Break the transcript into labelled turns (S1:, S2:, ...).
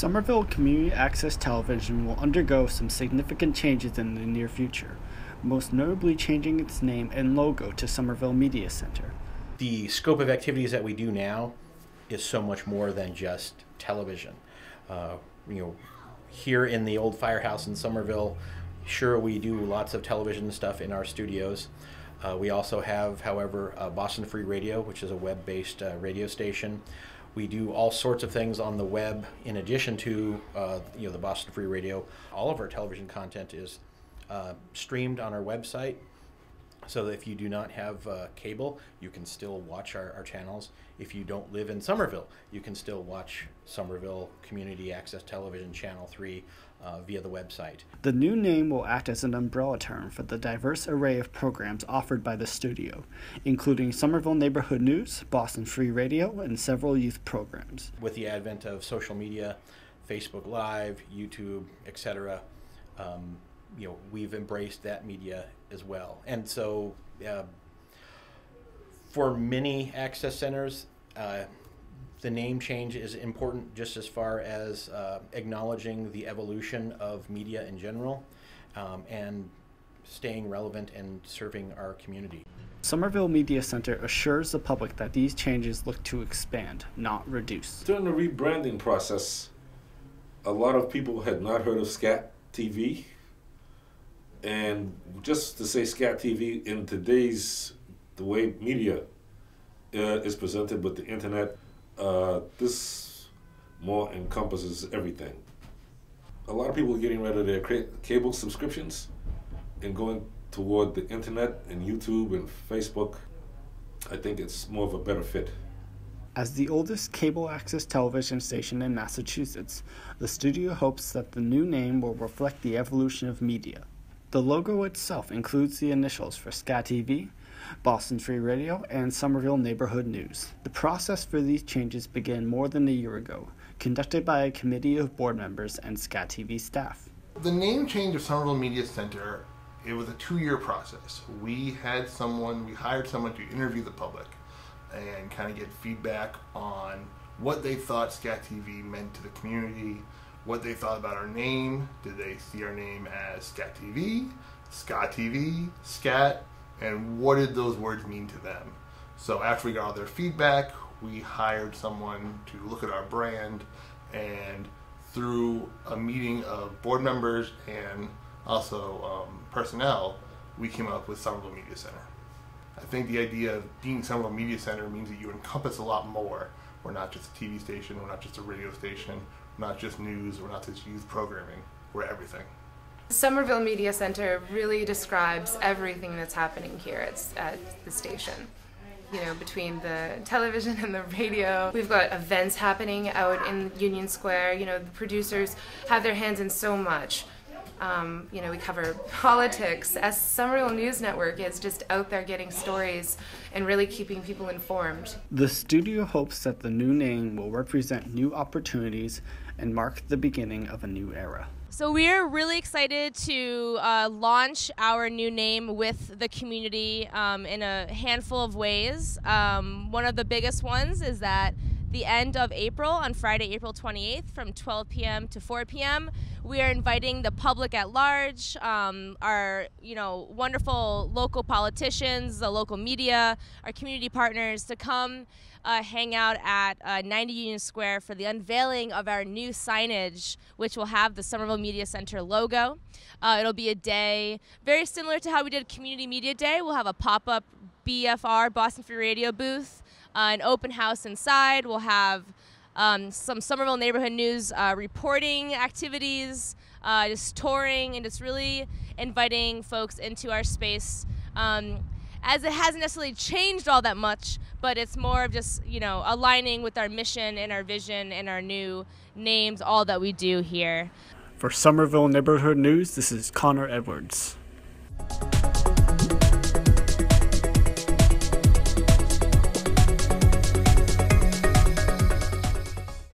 S1: Somerville Community Access Television will undergo some significant changes in the near future, most notably changing its name and logo to Somerville Media Center.
S2: The scope of activities that we do now is so much more than just television. Here in the old firehouse in Somerville, sure, we do lots of television stuff in our studios. We also have, however, Boston Free Radio, which is a web-based radio station. We do all sorts of things on the web in addition to the Boston Free Radio. All of our television content is streamed on our website, so that if you do not have cable, you can still watch our channels. If you don't live in Somerville, you can still watch Somerville Community Access Television Channel 3 via the website.
S1: The new name will act as an umbrella term for the diverse array of programs offered by the studio, including Somerville Neighborhood News, Boston Free Radio, and several youth programs.
S2: With the advent of social media, Facebook Live, YouTube, etc., we've embraced that media as well. And so for many access centers, the name change is important just as far as acknowledging the evolution of media in general and staying relevant and serving our community.
S1: Somerville Media Center assures the public that these changes look to expand, not reduce.
S3: During the rebranding process, a lot of people had not heard of SCATV. And just to say SCATV, in today's, the way media is presented with the internet, this more encompasses everything. A lot of people are getting rid of their cable subscriptions and going toward the internet and YouTube and Facebook. I think it's more of a better fit.
S1: As the oldest cable access television station in Massachusetts, the studio hopes that the new name will reflect the evolution of media. The logo itself includes the initials for SCATV, Boston Free Radio, and Somerville Neighborhood News. The process for these changes began more than a year ago, conducted by a committee of board members and SCATV staff.
S4: The name change of Somerville Media Center, it was a 2-year process. We hired someone to interview the public and kind of get feedback on what they thought SCATV meant to the community, what they thought about our name. Did they see our name as SCATV, SCATV, SCAT, and what did those words mean to them? So after we got all their feedback, we hired someone to look at our brand, and through a meeting of board members and also personnel, we came up with Somerville Media Center. I think the idea of being Somerville Media Center means that you encompass a lot more. We're not just a TV station, we're not just a radio station, we're not just news, we're not just youth programming, we're everything.
S5: Somerville Media Center really describes everything that's happening here at the station. Between the television and the radio. We've got events happening out in Union Square. The producers have their hands in so much. We cover politics. As Somerville News Network is just out there getting stories and really keeping people informed.
S1: The studio hopes that the new name will represent new opportunities and mark the beginning of a new era.
S6: So we're really excited to launch our new name with the community in a handful of ways. One of the biggest ones is that the end of April, on Friday, April 28th, from 12 p.m. to 4 p.m., we are inviting the public at large, our wonderful local politicians, the local media, our community partners to come hang out at 90 Union Square for the unveiling of our new signage, which will have the Somerville Media Center logo. It'll be a day very similar to how we did Community Media Day. We'll have a pop-up BFR, Boston Free Radio booth, an open house inside. We'll have some Somerville Neighborhood News reporting activities, just touring, and just really inviting folks into our space. As it hasn't necessarily changed all that much, but it's more of just, aligning with our mission and our vision and our new names, all that we do here.
S1: For Somerville Neighborhood News, this is Connor Edwards.